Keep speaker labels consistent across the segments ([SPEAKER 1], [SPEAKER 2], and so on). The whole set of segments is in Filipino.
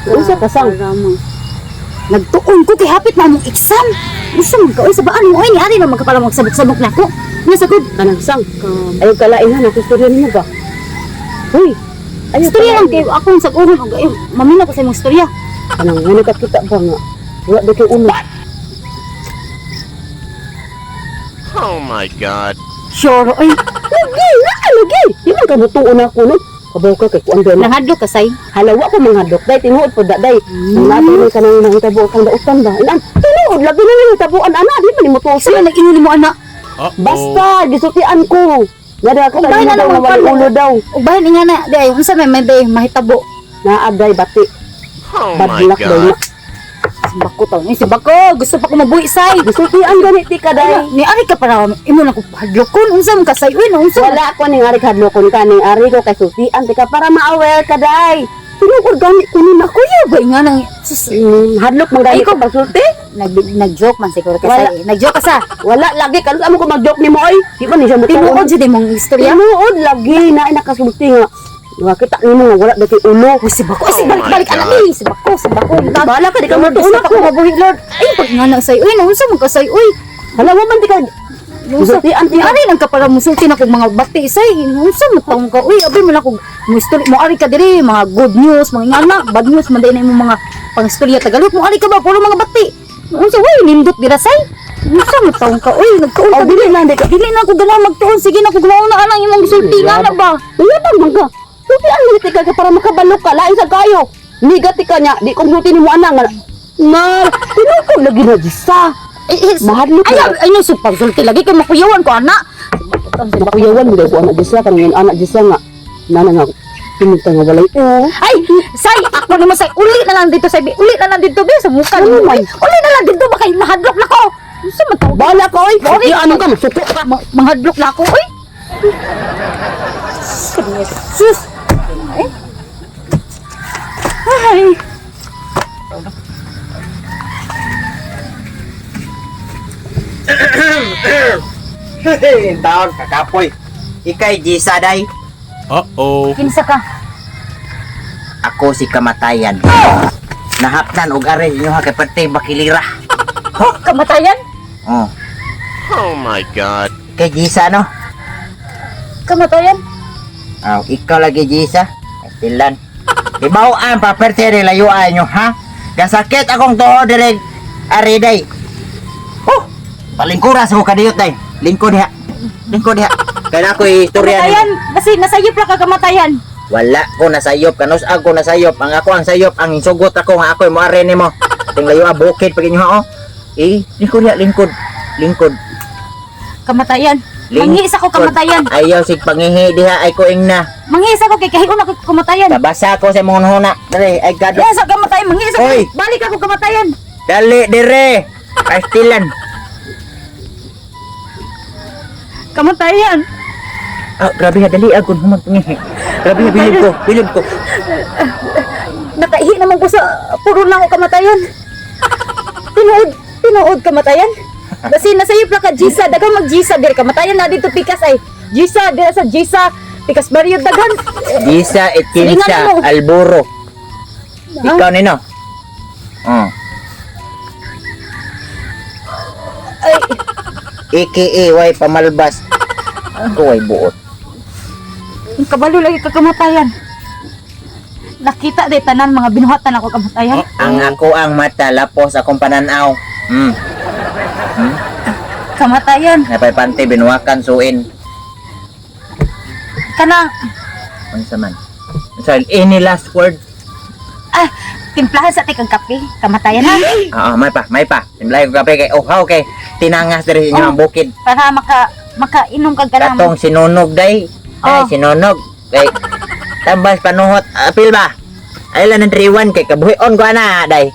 [SPEAKER 1] Unsa ka sang?
[SPEAKER 2] Nagtuon ko kay hapit na mong exam. Gusto mo ka, sa baan mo, ay, ni Ari na magkapala magsabok-sabok na ko. Nasagod.
[SPEAKER 1] Kanang sang. Ayaw kalain ha, nakustorya ninyo ba? Uy, ayaw
[SPEAKER 2] Istorya lang
[SPEAKER 1] kalain.
[SPEAKER 2] kayo, ako sa ulo, mamina ko sa imong istorya.
[SPEAKER 1] Kanang ano ka kita ba nga? Wala ba kayo uno?
[SPEAKER 3] Oh my God.
[SPEAKER 2] Sure, ay,
[SPEAKER 1] Lagi! Di man ka mutuon ako no? Kabaw ka kay kuan na.
[SPEAKER 2] nanghadlo ka say.
[SPEAKER 1] Halawa ko manghadok day tinuod po daday. Ang natin man kanang nangitabo kang dautan ba. Ilan? Tinuod labi na yung tabuan ana di man mo tuso.
[SPEAKER 2] Sila nag-inuli mo, anak.
[SPEAKER 1] Basta gisutian ko. Nada ka
[SPEAKER 2] Bahay na
[SPEAKER 1] tayo
[SPEAKER 2] lang
[SPEAKER 1] na wala
[SPEAKER 2] pala.
[SPEAKER 1] ulo daw.
[SPEAKER 2] O bahay ni nga na, di ay, unsa may day, mahitabo.
[SPEAKER 1] Naaday bati.
[SPEAKER 3] Oh
[SPEAKER 1] Bad
[SPEAKER 3] my
[SPEAKER 1] luck daw na.
[SPEAKER 3] God.
[SPEAKER 2] Bako taon, si Bako, gusto pa ko mabuhi say.
[SPEAKER 1] Gisutian gani ti ka day.
[SPEAKER 2] Ni Ari ka para, imo na ko hadlokon, unsa man ka say, uy, unsa man.
[SPEAKER 1] Wala ko ning ari hadlokon ka ning ari ko kay sutian ti ka para ma-aware ka day. Tinuod gani kunin ako.
[SPEAKER 2] Kuya ba nga nang, sus,
[SPEAKER 1] Hadlok man gani
[SPEAKER 2] Ay,
[SPEAKER 1] ko pasulti.
[SPEAKER 2] nag-joke man siguro ka
[SPEAKER 1] Wala.
[SPEAKER 2] say. Nag-joke ka sa.
[SPEAKER 1] Wala lagi kalut amo ko mag-joke nimo oy. Di man ni siya
[SPEAKER 2] Tinuod
[SPEAKER 1] mutuon.
[SPEAKER 2] siya di mong istorya.
[SPEAKER 1] Tinuod lagi na nakasulti nga. Nga kita nimo nga wala dati ulo.
[SPEAKER 2] Uy, si Bako, si
[SPEAKER 3] Oh
[SPEAKER 2] balik-balik
[SPEAKER 3] my
[SPEAKER 2] anak
[SPEAKER 3] God.
[SPEAKER 2] ni, si Bako.
[SPEAKER 1] Bahala ka di ka
[SPEAKER 2] Lord,
[SPEAKER 1] mutuon
[SPEAKER 2] gusto pa ko
[SPEAKER 1] ako.
[SPEAKER 2] mabuhi, Lord. Ay, pag nga nang say, uy, unsa man ka say, uy.
[SPEAKER 1] Hala mo man di ka.
[SPEAKER 2] Unsa
[SPEAKER 1] Sultian
[SPEAKER 2] Ni Ari lang ka para musulti na kog mga bati say. Unsa mo taong ka? Uy, abi mo na kog mo story mo Ari ka diri mga good news, mga ingana, bad news man day na imong mga pangstorya tagalog. Mo Ari ka ba puro mga bati. Unsa uy, nindot dira say. Unsa mo taong ka? Uy, nagtuon ka
[SPEAKER 1] Oh, dili na di ka.
[SPEAKER 2] Dili na ko ganaw magtuon. Sige na ko ganaw na anang imong sulti nga na ba?
[SPEAKER 1] Wala pa man ka. Sultian mo ti ka para makabalo ka lain sa kayo. Nigat ti ka nya di ko sulti nimo ana nga. Na, tinukod lagi na disa. Mahadlo ka.
[SPEAKER 2] Ay, no, supang sulti lagi kay makuyawan ko ana.
[SPEAKER 1] Makuyawan mo daw ko anak disa kanang anak disa nga. Nana nga pinunta nga walay
[SPEAKER 2] Ay, say, ako naman say, uli na lang dito say, uli na lang dito be sa mukha
[SPEAKER 1] Ano
[SPEAKER 2] mo.
[SPEAKER 1] man?
[SPEAKER 2] Ay, uli na lang dito baka mahadlok na ko. Unsa man tawag?
[SPEAKER 1] Bala ka oy. Di ano ka masuko ka.
[SPEAKER 2] Manghadlok na ako, oy. Sus. Ay.
[SPEAKER 4] Taon kakapoy. Ikay Gisa day.
[SPEAKER 3] Uh-oh.
[SPEAKER 2] Kinsa ka?
[SPEAKER 4] Ako si kamatayan. Nahapnan og are inyo ha kay patay bakilira.
[SPEAKER 2] Oh, kamatayan?
[SPEAKER 4] Oh,
[SPEAKER 3] Oh my God.
[SPEAKER 4] kay Gisa no.
[SPEAKER 2] Kamatayan?
[SPEAKER 4] Aw, ikaw lagi Gisa. Ilan. Ibaw ang property rin layuan nyo ha. Kasakit akong toho dire are day. Oh, palingkuras ko kadiyot day. Lingkod diha. Lingkod diha. Kaya ako istorya
[SPEAKER 2] Kamatayan?
[SPEAKER 4] nimo.
[SPEAKER 2] Kasi nasayop lang ka kamatayan.
[SPEAKER 4] Wala ko nasayop, kanus ako nasayop. Ang ako ang sayop, ang sugot ako nga ako mo are nimo. Tinglayo a bukid pag inyo ha oh. Lingkod diha, lingkod. Lingkod.
[SPEAKER 2] Kamatayan. Manghis ako kamatayan.
[SPEAKER 4] Ayaw sig pangihi diha ay koing na.
[SPEAKER 2] Manghis ako kay kahiuna ko kamatayan.
[SPEAKER 4] Tabasa ko sa mga huna. Dali, ay gado.
[SPEAKER 2] Yes, ako kamatayan. Manghis ako.
[SPEAKER 4] Oy.
[SPEAKER 2] Balik ako kamatayan.
[SPEAKER 4] Dali dire. Pastilan.
[SPEAKER 2] Kamatayan.
[SPEAKER 4] Ah, grabe ha, dali ako humag pangihi. Grabe ha, bilib ko.
[SPEAKER 2] Nakaihi naman ko sa puro lang ako kamatayan. Tinuod kamatayan. Kasi nasayop lang ka Gisa, dagang mag-Gisa dir kamatayan na dito pikas ay. Gisa dira sa Gisa pikas baryo dagan.
[SPEAKER 4] Gisa
[SPEAKER 2] Silingan
[SPEAKER 4] Etinsa
[SPEAKER 2] mo.
[SPEAKER 4] Alburo. Ikaw nino. Oh.
[SPEAKER 2] Ay,
[SPEAKER 4] AKA way pamalbas. Ako way buot.
[SPEAKER 2] ang kabalo lagi ka kamatayan. Nakita day tanan mga binuhatan ako kamatayan.
[SPEAKER 4] Ang ako ang mata lapos akong pananaw.
[SPEAKER 2] Kamatayan.
[SPEAKER 4] Napay pante binuwakan suin.
[SPEAKER 2] Kanang
[SPEAKER 4] Unsa man? So, any last word?
[SPEAKER 2] timplahan sa tikang kape. Kamatayan na.
[SPEAKER 4] Oo, may pa. Timlay ko kape kay okay. Tinangas diri sa inyong bukid.
[SPEAKER 2] Para makainom kag kanang.
[SPEAKER 4] Katong sinunog day. Ay,
[SPEAKER 2] Oh.
[SPEAKER 4] sinunog. Kay tambas panuhot. Apil ba? Ay lang ng 3-1 kay kabuhion ko ana day.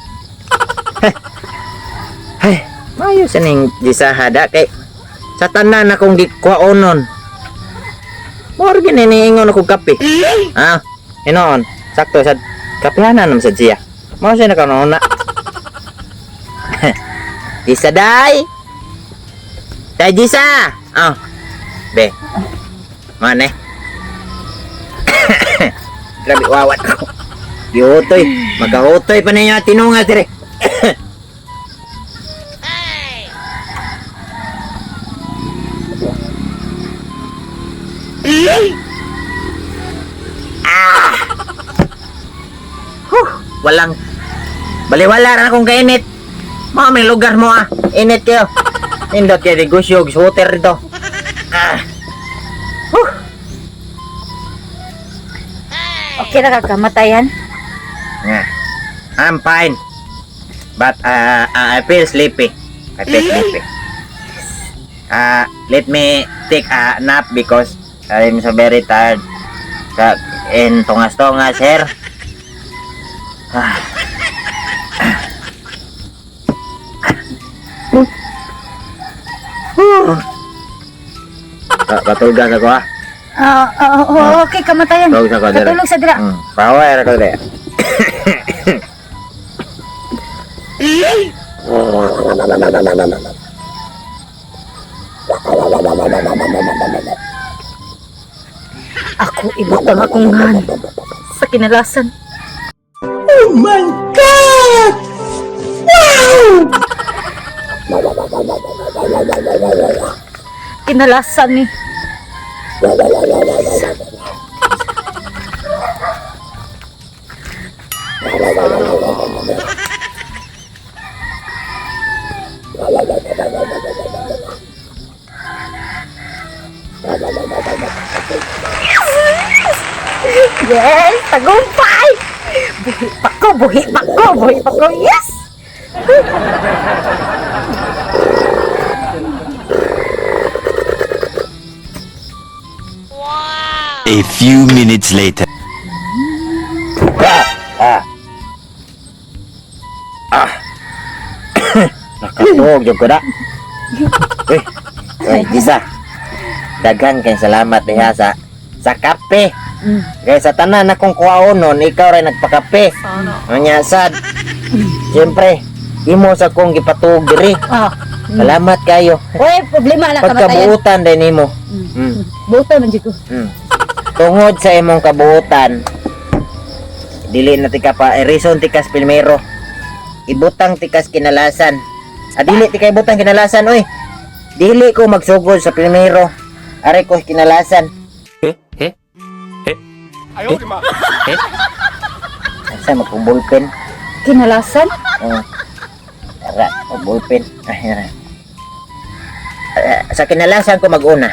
[SPEAKER 4] Ay, mayo sa ning gisahada kay sa tanan akong gikwaonon. More gininiingon ako kape. Ah, inoon. Sakto sa kapihanan naman sa siya. Mao siya nakanuna. Gisa day. Day Gisa. Ah. Be. Mane. Grabe wawat ko. Giutoy. Magkahutoy pa ninyo at tinunga, dire. Walang baliwala na akong kainit. Mga may lugar mo init kayo. Nindot kayo negosyo, water dito.
[SPEAKER 2] Okay na kakamatayan.
[SPEAKER 4] Yeah. I'm fine. But I feel sleepy. I feel sleepy. Let me take a nap because I'm so very tired. In tungas-tungas here. Patulgas ako
[SPEAKER 2] Okay, kamatayan.
[SPEAKER 4] Tulog sa ko dire.
[SPEAKER 2] Katulog sa dira.
[SPEAKER 4] Power ako dire.
[SPEAKER 2] Ako ibutang akong han sa kinalasan. Kinalasan ni. Yes, tagumpay! Buhi pa ko, yes!
[SPEAKER 3] A few minutes later.
[SPEAKER 4] Nakatuog yung ko na. Gisa. Daghan kay salamat diha sa kape. Kaya sa tanan akong kuwaon nun, ikaw rin nagpakape. Anya sad. Siyempre, imo sa kong gipatuog diri. Salamat kayo.
[SPEAKER 2] Uy, problema na kamatayan.
[SPEAKER 4] Pagkabuutan din nimo.
[SPEAKER 2] Buta man dito.
[SPEAKER 4] Tungod sa imong kabuutan, dili na tika pa reason tikas primero. Ibutang tikas kinalasan. Dili tika ibutang kinalasan oy. Dili ko magsugod sa primero. Are ko kinalasan. Asa magpubulpen?
[SPEAKER 2] Kinalasan?
[SPEAKER 4] Ara, ballpen. Sa kinalasan ko mag-una.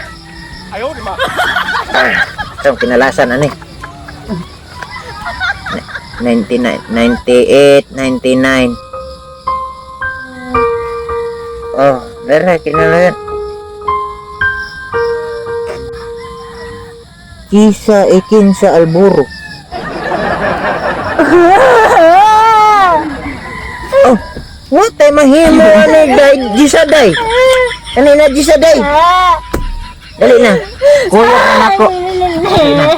[SPEAKER 4] Sa kinalasan ani. 98, 99. Oh, dara kinalasan. Kisa ikin sa alburo. Oh, what ay mahimo ani day gisaday. Ani na gisaday. Dali na. Kuya na ako. Dali na.